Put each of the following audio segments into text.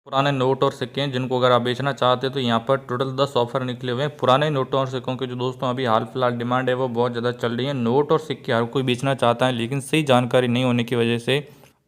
पुराने नोट और सिक्के हैं जिनको अगर आप बेचना चाहते हैं तो यहाँ पर टोटल 10 ऑफर निकले हुए हैं। पुराने नोटों और सिक्कों के जो दोस्तों अभी हाल फिलहाल डिमांड है वो बहुत ज़्यादा चल रही है। नोट और सिक्के हर कोई बेचना चाहता है, लेकिन सही जानकारी नहीं होने की वजह से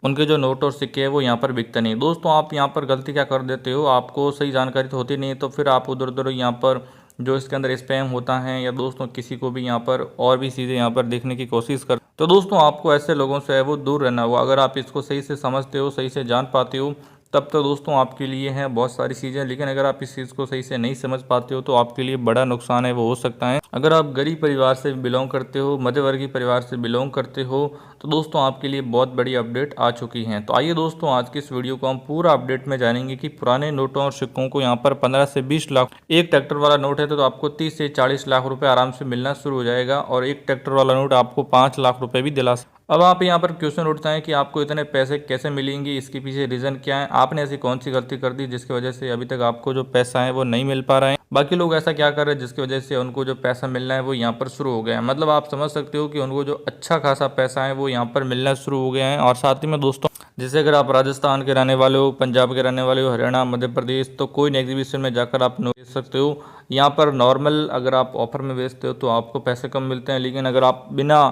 उनके जो नोट और सिक्के हैं वो यहाँ पर बिकते नहीं। दोस्तों आप यहाँ पर गलती क्या कर देते हो, आपको सही जानकारी तो होती नहीं है, तो फिर आप उधर उधर यहाँ पर जो इसके अंदर स्पैम होता है या दोस्तों किसी को भी यहाँ पर और भी चीज़ें यहाँ पर देखने की कोशिश कर, तो दोस्तों आपको ऐसे लोगों से है वो दूर रहना होगा। अगर आप इसको सही से समझते हो, सही से जान पाते हो, तब तो दोस्तों आपके लिए है बहुत सारी चीज़ें। लेकिन अगर आप इस चीज़ को सही से नहीं समझ पाते हो तो आपके लिए बड़ा नुकसान है वो हो सकता है। अगर आप गरीब परिवार से बिलोंग करते हो, मध्यवर्गीय परिवार से बिलोंग करते हो, तो दोस्तों आपके लिए बहुत बड़ी अपडेट आ चुकी है। तो आइए दोस्तों आज की इस वीडियो को हम पूरा अपडेट में जानेंगे कि पुराने नोटों और सिक्कों को यहाँ पर 15 से 20 लाख, एक ट्रैक्टर वाला नोट है तो आपको 30 से 40 लाख रुपए आराम से मिलना शुरू हो जाएगा, और एक ट्रैक्टर वाला नोट आपको 5 लाख रुपए भी दिला। अब आप यहाँ पर क्वेश्चन उठता है कि आपको इतने पैसे कैसे मिलेंगे, इसके पीछे रीज़न क्या है, आपने ऐसी कौन सी गलती कर दी जिसकी वजह से अभी तक आपको जो पैसा है वो नहीं मिल पा रहा है, बाकी लोग ऐसा क्या कर रहे हैं जिसकी वजह से उनको जो पैसा मिलना है वो यहाँ पर शुरू हो गया है। मतलब आप समझ सकते हो कि उनको जो अच्छा खासा पैसा है वो यहाँ पर मिलना शुरू हो गया है। और साथ ही में दोस्तों जैसे अगर आप राजस्थान के रहने वाले हो, पंजाब के रहने वाले हो, हरियाणा, मध्य प्रदेश, तो कोई एग्जीबिशन में जाकर आप बेच सकते हो। यहाँ पर नॉर्मल अगर आप ऑफर में बेचते हो तो आपको पैसे कम मिलते हैं, लेकिन अगर आप बिना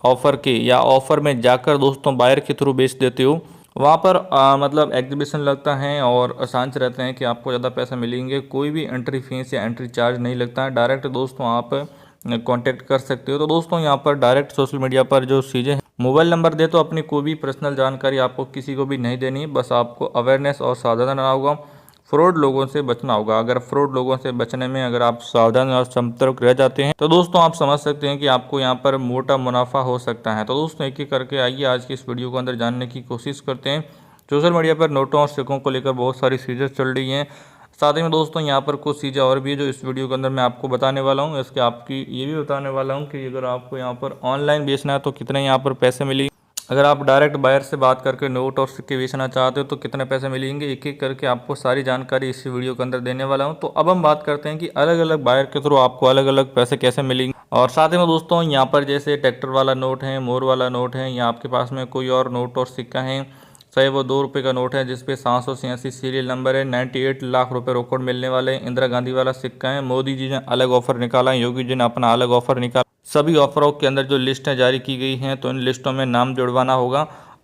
ऑफ़र के या ऑफ़र में जाकर दोस्तों बायर के थ्रू बेच देते हो, वहाँ पर मतलब एग्जीबिशन लगता है और आसान से रहते हैं कि आपको ज़्यादा पैसा मिलेंगे। कोई भी एंट्री फीस या एंट्री चार्ज नहीं लगता है, डायरेक्ट दोस्तों आप कांटेक्ट कर सकते हो। तो दोस्तों यहाँ पर डायरेक्ट सोशल मीडिया पर जो चीज़ें हैं, मोबाइल नंबर दे तो अपनी कोई भी पर्सनल जानकारी आपको किसी को भी नहीं देनी है, बस आपको अवेयरनेस और सावधान रहना होगा, फ्रॉड लोगों से बचना होगा। अगर फ्रॉड लोगों से बचने में अगर आप सावधान और सतर्क रह जाते हैं तो दोस्तों आप समझ सकते हैं कि आपको यहाँ पर मोटा मुनाफा हो सकता है। तो दोस्तों एक एक करके आइए आज की इस वीडियो को अंदर जानने की कोशिश करते हैं। सोशल मीडिया पर नोटों और सिक्कों को लेकर बहुत सारी चीज़ें चल रही हैं, साथ ही में दोस्तों यहाँ पर कुछ चीज़ें और भी है जो इस वीडियो के अंदर मैं आपको बताने वाला हूँ। इसके आपकी ये भी बताने वाला हूँ कि अगर आपको यहाँ पर ऑनलाइन बेचना है तो कितने यहाँ पर पैसे मिलेंगे, अगर आप डायरेक्ट बायर से बात करके नोट और सिक्के बेचना चाहते हो तो कितने पैसे मिलेंगे, एक एक करके आपको सारी जानकारी इसी वीडियो के अंदर देने वाला हूं। तो अब हम बात करते हैं कि अलग अलग बायर के थ्रू आपको अलग अलग पैसे कैसे मिलेंगे। और साथ ही में दोस्तों यहाँ पर जैसे ट्रैक्टर वाला नोट है, मोर वाला नोट है, या आपके पास में कोई और नोट और सिक्का है, चाहे वो 2 रुपये का नोट है जिसपे 786 सीरियल नंबर है, 98 लाख रुपए रोकड़ मिलने वाले, इंदिरा गांधी वाला सिक्का है, मोदी जी ने अलग ऑफर निकाला है, योगी जी ने अपना अलग ऑफर निकाला। सभी ऑफरों के अंदर जो लिस्टें जारी की गई हैं तो इन लिस्टों में नाम जुड़वाना होगा,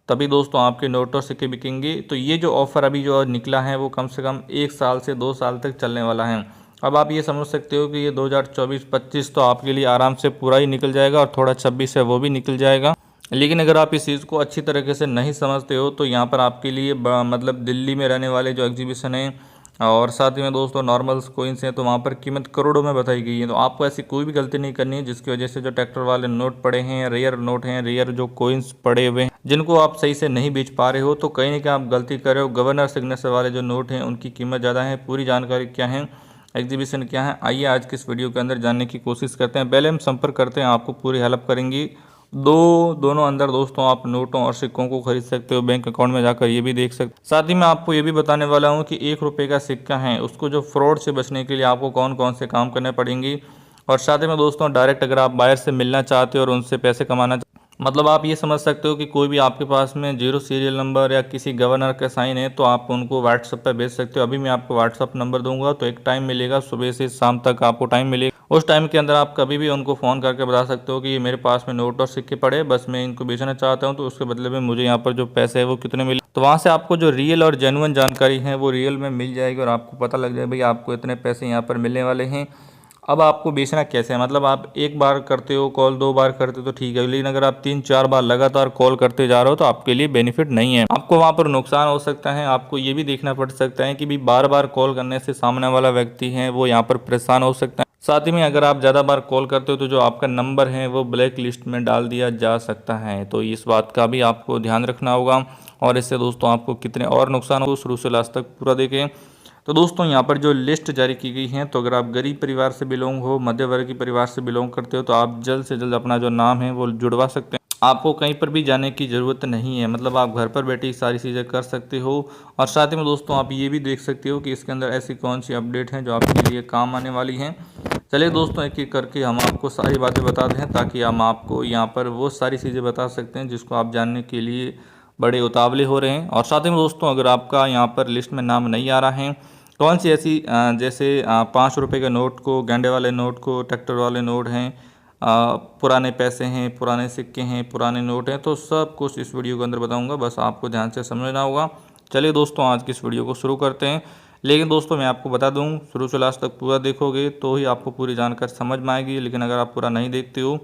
तभी दोस्तों आपके नोट और सिक्के बिकेंगे। तो ये जो ऑफ़र अभी जो निकला है वो कम से कम 1 साल से 2 साल तक चलने वाला है। अब आप ये समझ सकते हो कि ये 2024-25 तो आपके लिए आराम से पूरा ही निकल जाएगा और थोड़ा 26 है वो भी निकल जाएगा। लेकिन अगर आप इस चीज़ को अच्छी तरीके से नहीं समझते हो तो यहाँ पर आपके लिए मतलब दिल्ली में रहने वाले जो एग्जीबिशन है और साथ ही में दोस्तों नॉर्मल कोइंस हैं तो वहाँ पर कीमत करोड़ों में बताई गई है। तो आपको ऐसी कोई भी गलती नहीं करनी है जिसकी वजह से जो ट्रैक्टर वाले नोट पड़े हैं, रेयर नोट हैं, रेयर जो कोइंस पड़े हुए हैं जिनको आप सही से नहीं बेच पा रहे हो, तो कहीं ना कहीं आप गलती कर रहे हो। गवर्नर सिग्नेचर वाले जो नोट हैं उनकी कीमत ज़्यादा है। पूरी जानकारी क्या है, एग्जीबिशन क्या है, आइए आज के इस वीडियो के अंदर जानने की कोशिश करते हैं। पहले हम संपर्क करते हैं, आपको पूरी हेल्प करेंगी। दोनों अंदर दोस्तों आप नोटों और सिक्कों को खरीद सकते हो, बैंक अकाउंट में जाकर ये भी देख सकते हो। साथ ही मैं आपको ये भी बताने वाला हूँ कि 1 रुपये का सिक्का है उसको जो फ्रॉड से बचने के लिए आपको कौन कौन से काम करने पड़ेंगे। और साथ ही में दोस्तों डायरेक्ट अगर आप बायर से मिलना चाहते हो और उनसे पैसे कमाना, मतलब आप ये समझ सकते हो कि कोई भी आपके पास में 0 सीरियल नंबर या किसी गवर्नर का साइन है तो आप उनको व्हाट्सएप पर भेज सकते हो। अभी मैं आपको व्हाट्सएप नंबर दूंगा, तो एक टाइम मिलेगा, सुबह से शाम तक आपको टाइम मिलेगा। उस टाइम के अंदर आप कभी भी उनको फ़ोन करके बता सकते हो कि ये मेरे पास में नोट और सिक्के पड़े, बस मैं इनको बेचना चाहता हूँ, तो उसके बदले में मुझे यहाँ पर जो पैसे है वो कितने मिले। तो वहाँ से आपको जो रियल और जेन्युइन जानकारी है वो रियल में मिल जाएगी और आपको पता लग जाएगा भाई आपको इतने पैसे यहाँ पर मिलने वाले हैं। अब आपको बेचना कैसे है, मतलब आप एक बार करते हो कॉल, 2 बार करते हो तो ठीक है, लेकिन अगर आप 3-4 बार लगातार कॉल करते जा रहे हो तो आपके लिए बेनिफिट नहीं है, आपको वहाँ पर नुकसान हो सकता है। आपको ये भी देखना पड़ सकता है कि भी बार बार कॉल करने से सामने वाला व्यक्ति है वो यहाँ पर परेशान हो सकता है। साथ ही में अगर आप ज़्यादा बार कॉल करते हो तो जो आपका नंबर है वो ब्लैक लिस्ट में डाल दिया जा सकता है, तो इस बात का भी आपको ध्यान रखना होगा। और इससे दोस्तों आपको कितने और नुकसान हो शुरू से लास्ट तक पूरा देखें। तो दोस्तों यहाँ पर जो लिस्ट जारी की गई है, तो अगर आप गरीब परिवार से बिलोंग हो, मध्य वर्गीय परिवार से बिलोंग करते हो तो आप जल्द से जल्द अपना जो नाम है वो जुड़वा सकते हैं। आपको कहीं पर भी जाने की ज़रूरत नहीं है, मतलब आप घर पर बैठे सारी चीज़ें कर सकते हो। और साथ ही में दोस्तों आप ये भी देख सकते हो कि इसके अंदर ऐसी कौन सी अपडेट हैं जो आपके लिए काम आने वाली हैं। चलिए दोस्तों एक एक करके हम आपको सारी बातें बताते हैं ताकि हम आपको यहाँ पर वो सारी चीज़ें बता सकते हैं जिसको आप जानने के लिए बड़े उतावले हो रहे हैं। और साथ ही में दोस्तों अगर आपका यहाँ पर लिस्ट में नाम नहीं आ रहा है, कौन सी ऐसी जैसे 5 रुपये के नोट को, गेंडे वाले नोट को, ट्रैक्टर वाले नोट हैं, पुराने पैसे हैं, पुराने सिक्के हैं, पुराने नोट हैं, तो सब कुछ इस वीडियो के अंदर बताऊंगा, बस आपको ध्यान से समझना होगा। चलिए दोस्तों आज की इस वीडियो को शुरू करते हैं। लेकिन दोस्तों मैं आपको बता दूं, शुरू से लास्ट तक पूरा देखोगे तो ही आपको पूरी जानकारी समझ में आएगी, लेकिन अगर आप पूरा नहीं देखते हो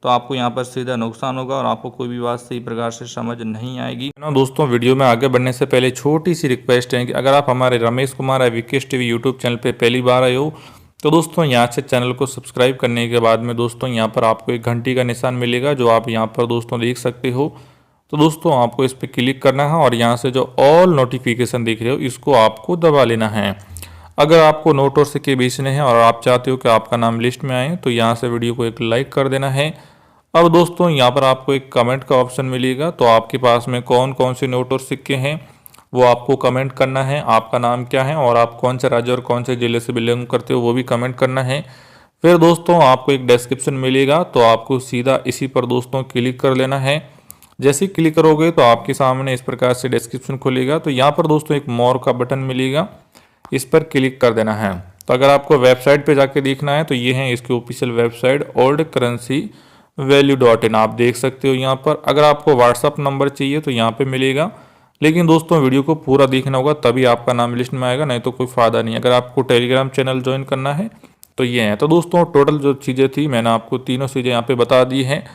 तो आपको यहाँ पर सीधा नुकसान होगा और आपको कोई भी बात सही प्रकार से समझ नहीं आएगी ना। दोस्तों वीडियो में आगे बढ़ने से पहले छोटी सी रिक्वेस्ट है कि अगर आप हमारे Ramesh Kumar Vikesh TV YouTube channel पे पहली बार आए हो तो दोस्तों यहाँ से चैनल को सब्सक्राइब करने के बाद में दोस्तों यहाँ पर आपको एक घंटी का निशान मिलेगा जो आप यहाँ पर दोस्तों देख सकते हो। तो दोस्तों आपको इस पर क्लिक करना है और यहाँ से जो ऑल नोटिफिकेशन दिख रहे हो इसको आपको दबा लेना है। अगर आपको नोट और सिक्के बेचने हैं और आप चाहते हो कि आपका नाम लिस्ट में आए तो यहाँ से वीडियो को एक लाइक कर देना है। अब दोस्तों यहाँ पर आपको एक कमेंट का ऑप्शन मिलेगा, तो आपके पास में कौन कौन से नोट और सिक्के हैं वो आपको कमेंट करना है। आपका नाम क्या है और आप कौन से राज्य और कौन से जिले से बिलोंग करते हो वो भी कमेंट करना है। फिर दोस्तों आपको एक डिस्क्रिप्शन मिलेगा, तो आपको सीधा इसी पर दोस्तों क्लिक कर लेना है। जैसे ही क्लिक करोगे तो आपके सामने इस प्रकार से डिस्क्रिप्शन खुलेगा। तो यहाँ पर दोस्तों एक मोर का बटन मिलेगा, इस पर क्लिक कर देना है। तो अगर आपको वेबसाइट पे जाके देखना है तो ये है इसकी ऑफिशियल वेबसाइट oldcurrencyvalue.in, आप देख सकते हो यहाँ पर। अगर आपको व्हाट्सअप नंबर चाहिए तो यहाँ पे मिलेगा, लेकिन दोस्तों वीडियो को पूरा देखना होगा तभी आपका नाम लिस्ट में आएगा, नहीं तो कोई फ़ायदा नहीं। अगर आपको टेलीग्राम चैनल ज्वाइन करना है तो ये है। तो दोस्तों टोटल जो चीज़ें थी मैंने आपको तीनों चीज़ें यहाँ पे बता दी हैं,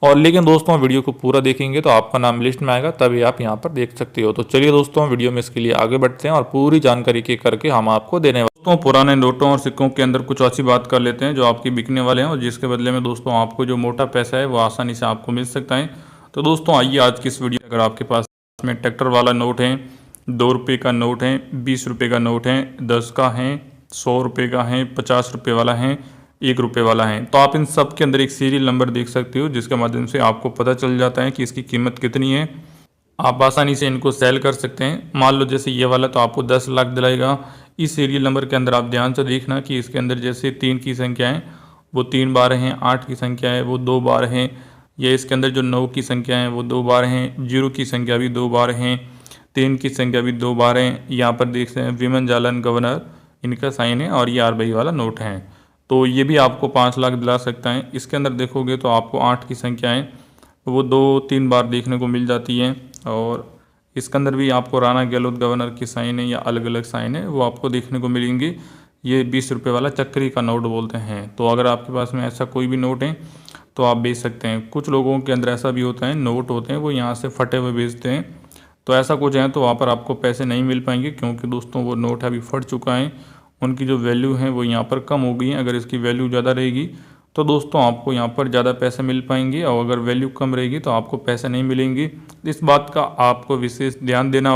और लेकिन दोस्तों वीडियो को पूरा देखेंगे तो आपका नाम लिस्ट में आएगा, तभी आप यहाँ पर देख सकते हो। तो चलिए दोस्तों वीडियो में इसके लिए आगे बढ़ते हैं और पूरी जानकारी के करके हम आपको देने वाले। दोस्तों पुराने नोटों और सिक्कों के अंदर कुछ ऐसी बात कर लेते हैं जो आपकी बिकने वाले हैं और जिसके बदले में दोस्तों आपको जो मोटा पैसा है वो आसानी से आपको मिल सकता है। तो दोस्तों आइए आज की इस वीडियो, अगर आपके पास में ट्रैक्टर वाला नोट है, 2 रुपये का नोट है, 20 रुपये का नोट है, 10 का है, 100 रुपये का है, 50 रुपये वाला है, 1 रुपये वाला है, तो आप इन सब के अंदर एक सीरियल नंबर देख सकते हो जिसके माध्यम से आपको पता चल जाता है कि इसकी कीमत कितनी है। आप आसानी से इनको सेल कर सकते हैं। मान लो जैसे ये वाला तो आपको 10 लाख दिलाएगा। इस सीरियल नंबर के अंदर आप ध्यान से देखना कि इसके अंदर जैसे 3 की संख्या है वो 3 बार हैं, 8 की संख्या है वो 2 बार हैं, या इसके अंदर जो 9 की संख्या है वो 2 बार हैं, 0 की संख्या भी 2 बार हैं, 3 की संख्या भी 2 बार हैं। यहाँ पर देख सकते हैं विमन जालन गवर्नर इनका साइन है और ये RBI वाला नोट है, तो ये भी आपको 5 लाख दिला सकता है। इसके अंदर देखोगे तो आपको 8 की संख्याएं वो 2-3 बार देखने को मिल जाती हैं, और इसके अंदर भी आपको राणा गहलोत गवर्नर की साइन है या अलग अलग साइन है वो आपको देखने को मिलेंगी। ये 20 रुपये वाला चक्री का नोट बोलते हैं। तो अगर आपके पास में ऐसा कोई भी नोट है तो आप बेच सकते हैं। कुछ लोगों के अंदर ऐसा भी होता है, नोट होते हैं वो यहाँ से फटे हुए बेचते हैं, तो ऐसा कुछ है तो वहाँ पर आपको पैसे नहीं मिल पाएंगे, क्योंकि दोस्तों वो नोट अभी फट चुका है, उनकी जो वैल्यू है वो यहाँ पर कम हो गई है। अगर इसकी वैल्यू ज़्यादा रहेगी तो दोस्तों आपको यहाँ पर ज़्यादा पैसे मिल पाएंगे, और अगर वैल्यू कम रहेगी तो आपको पैसे नहीं मिलेंगे। इस बात का आपको विशेष ध्यान देना,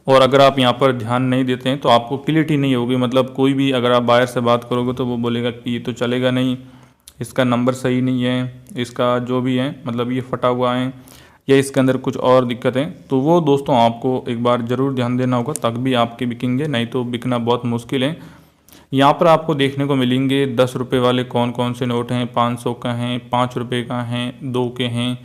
और अगर आप यहाँ पर ध्यान नहीं देते हैं तो आपको क्लियरिटी नहीं होगी। मतलब कोई भी अगर आप बायर से बात करोगे तो वो बोलेगा कि ये तो चलेगा नहीं, इसका नंबर सही नहीं है, इसका जो भी है मतलब ये फटा हुआ है या इसके अंदर कुछ और दिक्कत है, तो वो दोस्तों आपको एक बार ज़रूर ध्यान देना होगा, तब भी आपके बिकेंगे, नहीं तो बिकना बहुत मुश्किल है। यहाँ पर आपको देखने को मिलेंगे 10 रुपये वाले कौन कौन से नोट हैं, 500 का हैं, 5 रुपये का हैं, 2 के हैं,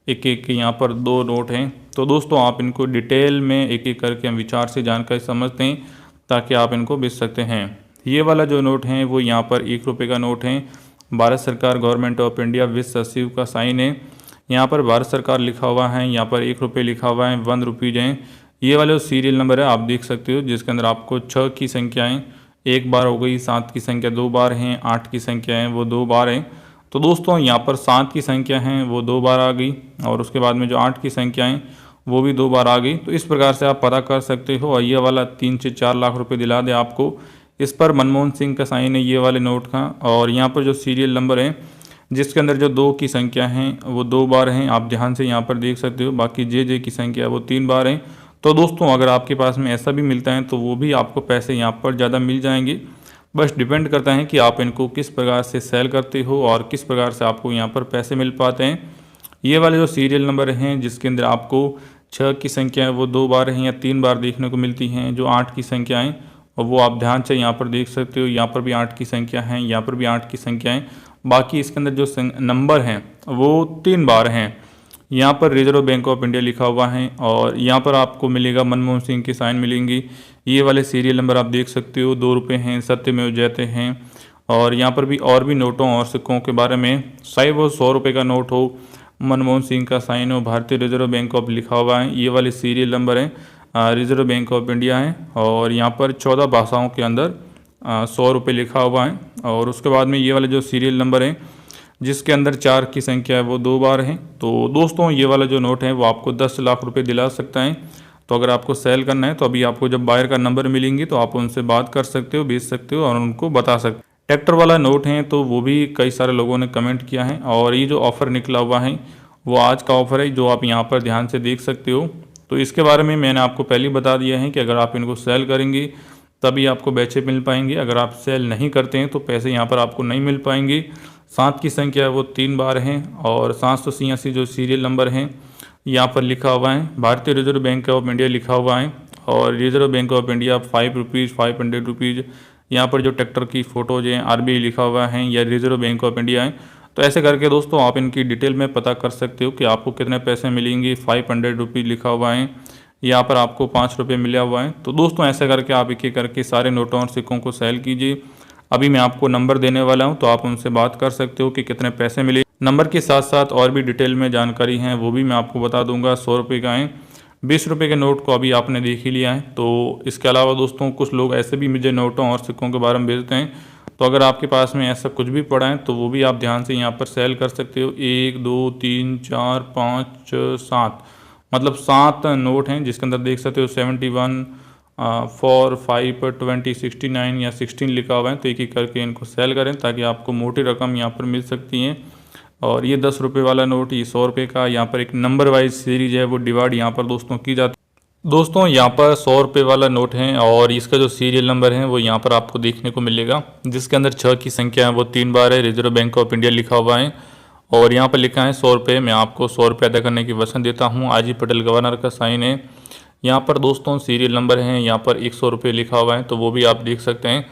एक एक के यहाँ पर 2 नोट हैं। तो दोस्तों आप इनको डिटेल में एक एक करके हम विचार से जानकारी समझते हैं ताकि आप इनको बेच सकते हैं। ये वाला जो नोट है वो यहाँ पर 1 रुपये का नोट है। भारत सरकार गवर्नमेंट ऑफ इंडिया विश्व सचिव का साइन है, यहाँ पर भारत सरकार लिखा हुआ है, यहाँ पर 1 रुपये लिखा हुआ है, 1 रुपीज़ हैं। ये वाले सीरियल नंबर है आप देख सकते हो, जिसके अंदर आपको 6 की संख्याएँ 1 बार हो गई, 7 की संख्या 2 बार हैं, 8 की संख्या है वो 2 बार हैं। तो दोस्तों यहाँ पर 7 की संख्या है वो 2 बार आ गई, और उसके बाद में जो 8 की संख्या है वो भी 2 बार आ गई। तो इस प्रकार से आप पता कर सकते हो। और ये वाला 3 से 4 लाख रुपए दिला दे आपको, इस पर मनमोहन सिंह का साइन है ये वाले नोट का। और यहाँ पर जो सीरियल नंबर है जिसके अंदर जो 2 की संख्या है वो 2 बार हैं, आप ध्यान से यहाँ पर देख सकते हो। बाकी जे की संख्या वो 3 बार है। तो दोस्तों अगर आपके पास में ऐसा भी मिलता है तो वो भी आपको पैसे यहाँ पर ज़्यादा मिल जाएंगे। बस डिपेंड करता है कि आप इनको किस प्रकार से सेल करते हो और किस प्रकार से आपको यहाँ पर पैसे मिल पाते हैं। ये वाले जो सीरियल नंबर हैं जिसके अंदर आपको 6 की संख्या है वो 2 बार हैं या 3 बार देखने को मिलती हैं। जो 8 की संख्या है और वो आप ध्यान से यहाँ पर देख सकते हो, यहाँ पर भी 8 की संख्या है, यहाँ पर भी 8 की संख्या है। बाकी इसके अंदर जो नंबर हैं वो 3 बार हैं। यहाँ पर रिजर्व बैंक ऑफ इंडिया लिखा हुआ है और यहाँ पर आपको मिलेगा मनमोहन सिंह की साइन मिलेंगी। ये वाले सीरियल नंबर आप देख सकते हो, 2 रुपये हैं, सत्यमेव जयते हैं। और यहाँ पर भी और भी नोटों और सिक्कों के बारे में, चाहे वो 100 रुपये का नोट हो, मनमोहन सिंह का साइन हो, भारतीय रिजर्व बैंक ऑफ लिखा हुआ है, ये वाले सीरियल नंबर हैं रिजर्व बैंक ऑफ इंडिया है। और यहाँ पर 14 भाषाओं के अंदर 100 रुपये लिखा हुआ है। और उसके बाद में ये वाले जो सीरियल नंबर हैं जिसके अंदर 4 की संख्या है वो 2 बार है। तो दोस्तों ये वाला जो नोट है वो आपको 10 लाख रुपए दिला सकता है। तो अगर आपको सेल करना है तो अभी आपको जब बायर का नंबर मिलेंगे तो आप उनसे बात कर सकते हो, बेच सकते हो और उनको बता सकते हो। ट्रैक्टर वाला नोट है तो वो भी कई सारे लोगों ने कमेंट किया है और ये जो ऑफ़र निकला हुआ है वो आज का ऑफ़र है जो आप यहाँ पर ध्यान से देख सकते हो। तो इसके बारे में मैंने आपको पहले ही बता दिया है कि अगर आप इनको सेल करेंगे तभी आपको पैसे मिल पाएंगे, अगर आप सेल नहीं करते हैं तो पैसे यहाँ पर आपको नहीं मिल पाएंगे। 7 की संख्या है वो 3 बार हैं और 786 जो सीरियल नंबर हैं यहाँ पर लिखा हुआ है, भारतीय रिजर्व बैंक ऑफ इंडिया लिखा हुआ है। और reserve bank of India 5 rupees, 500 rupees, यहाँ पर जो ट्रैक्टर की फ़ोटोज हैं RBI लिखा हुआ है या रिजर्व बैंक ऑफ इंडिया है। तो ऐसे करके दोस्तों आप इनकी डिटेल में पता कर सकते हो कि आपको कितने पैसे मिलेंगे। 500 रुपीज़ लिखा हुआ है, यहाँ पर आपको 5 रुपये मिला हुआ है। तो दोस्तों ऐसे करके आप एक एक करके सारे नोटों और सिक्कों को सेल कीजिए। अभी मैं आपको नंबर देने वाला हूं तो आप उनसे बात कर सकते हो कि कितने पैसे मिले। नंबर के साथ साथ और भी डिटेल में जानकारी है वो भी मैं आपको बता दूंगा। 100 रुपये का है, 20 रुपये के नोट को अभी आपने देख ही लिया है। तो इसके अलावा दोस्तों कुछ लोग ऐसे भी मुझे नोटों और सिक्कों के बारे में भेजते हैं। तो अगर आपके पास में ऐसा कुछ भी पड़ा है तो वो भी आप ध्यान से यहाँ पर सेल कर सकते हो। 1 2 3 4 5 7 मतलब 7 नोट हैं जिसके अंदर देख सकते हो 71 4 5 20 69 या 16 लिखा हुआ है। तो एक एक करके इनको सेल करें ताकि आपको मोटी रकम यहाँ पर मिल सकती है। और ये 10 रुपये वाला नोट, ये 100 रुपये का, यहाँ पर एक नंबर वाइज सीरीज है वो डिवाइड यहाँ पर दोस्तों की जाती है। दोस्तों यहाँ पर 100 रुपये वाला नोट है और इसका जो सीरियल नंबर है वो यहाँ पर आपको देखने को मिलेगा जिसके अंदर 6 की संख्या है वो 3 बार है, रिजर्व बैंक ऑफ इंडिया लिखा हुआ है। और यहाँ पर लिखा है 100 रुपये। मैं आपको 100 रुपये अदा करने की वचन देता हूँ। आजी पटेल गवर्नर का साइन है। यहाँ पर दोस्तों सीरियल नंबर हैं, यहाँ पर 100 रुपये लिखा हुआ है तो वो भी आप देख सकते हैं।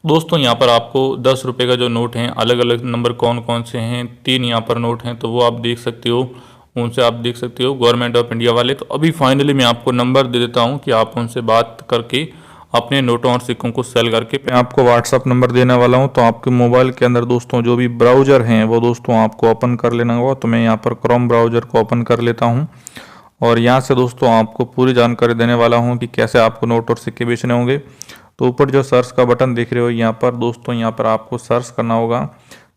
दोस्तों यहाँ पर आपको 10 रुपये का जो नोट हैं, अलग अलग नंबर कौन कौन से हैं, 3 यहाँ पर नोट हैं तो वो आप देख सकते हो, उनसे आप देख सकते हो गवर्नमेंट ऑफ इंडिया वाले। तो अभी फाइनली मैं आपको नंबर दे देता हूँ कि आप उनसे बात करके अपने नोटों और सिक्कों को सेल करके, मैं आपको व्हाट्सअप नंबर देने वाला हूँ। तो आपके मोबाइल के अंदर दोस्तों जो भी ब्राउज़र हैं वो दोस्तों आपको ओपन कर लेना होगा। तो मैं यहाँ पर क्रोम ब्राउज़र को ओपन कर लेता हूँ और यहाँ से दोस्तों आपको पूरी जानकारी देने वाला हूँ कि कैसे आपको नोट और सिक्के बेचने होंगे। तो ऊपर जो सर्च का बटन देख रहे हो यहाँ पर दोस्तों, यहाँ पर आपको सर्च करना होगा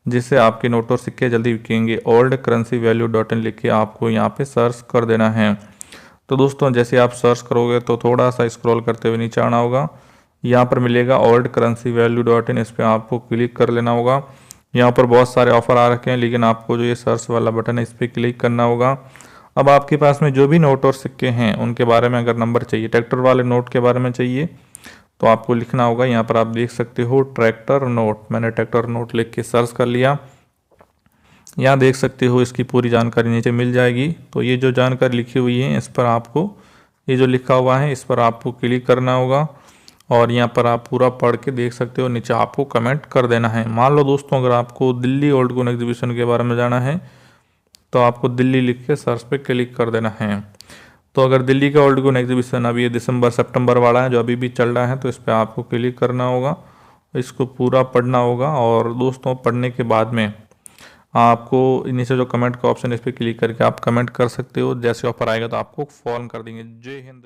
जिससे आपके नोट और सिक्के जल्दी बिकेंगे। ओल्ड करेंसी वैल्यू .in लिख के आपको यहाँ पे सर्च कर देना है। तो दोस्तों जैसे आप सर्च करोगे तो थोड़ा सा स्क्रॉल करते हुए नीचे आना होगा, यहाँ पर मिलेगा ओल्ड करेंसी वैल्यू .in, इस पर आपको क्लिक कर लेना होगा। यहाँ पर बहुत सारे ऑफर आ रखे हैं लेकिन आपको जो ये सर्च वाला बटन है इस पर क्लिक करना होगा। अब आपके पास में जो भी नोट और सिक्के हैं उनके बारे में अगर नंबर चाहिए, ट्रैक्टर वाले नोट के बारे में चाहिए तो आपको लिखना होगा। यहाँ पर आप देख सकते हो ट्रैक्टर नोट, मैंने ट्रैक्टर नोट लिख के सर्च कर लिया। यहाँ देख सकते हो इसकी पूरी जानकारी नीचे मिल जाएगी। तो ये जो जानकारी लिखी हुई है इस पर आपको, ये जो लिखा हुआ है इस पर आपको क्लिक करना होगा और यहाँ पर आप पूरा पढ़ के देख सकते हो। नीचे आपको कमेंट कर देना है। मान लो दोस्तों अगर आपको दिल्ली ओल्ड कोइन एग्जीबिशन के बारे में जाना है तो आपको दिल्ली लिख के सर्च पे क्लिक कर देना है। तो अगर दिल्ली का ओल्ड कोइन एग्जीबिशन अभी ये दिसंबर सितंबर वाला है जो अभी भी चल रहा है तो इस पर आपको क्लिक करना होगा, इसको पूरा पढ़ना होगा। और दोस्तों पढ़ने के बाद में आपको नीचे जो कमेंट का ऑप्शन है इस पर क्लिक करके आप कमेंट कर सकते हो। जैसे ऑफर आएगा तो आपको फॉलो कर देंगे। जय हिंद।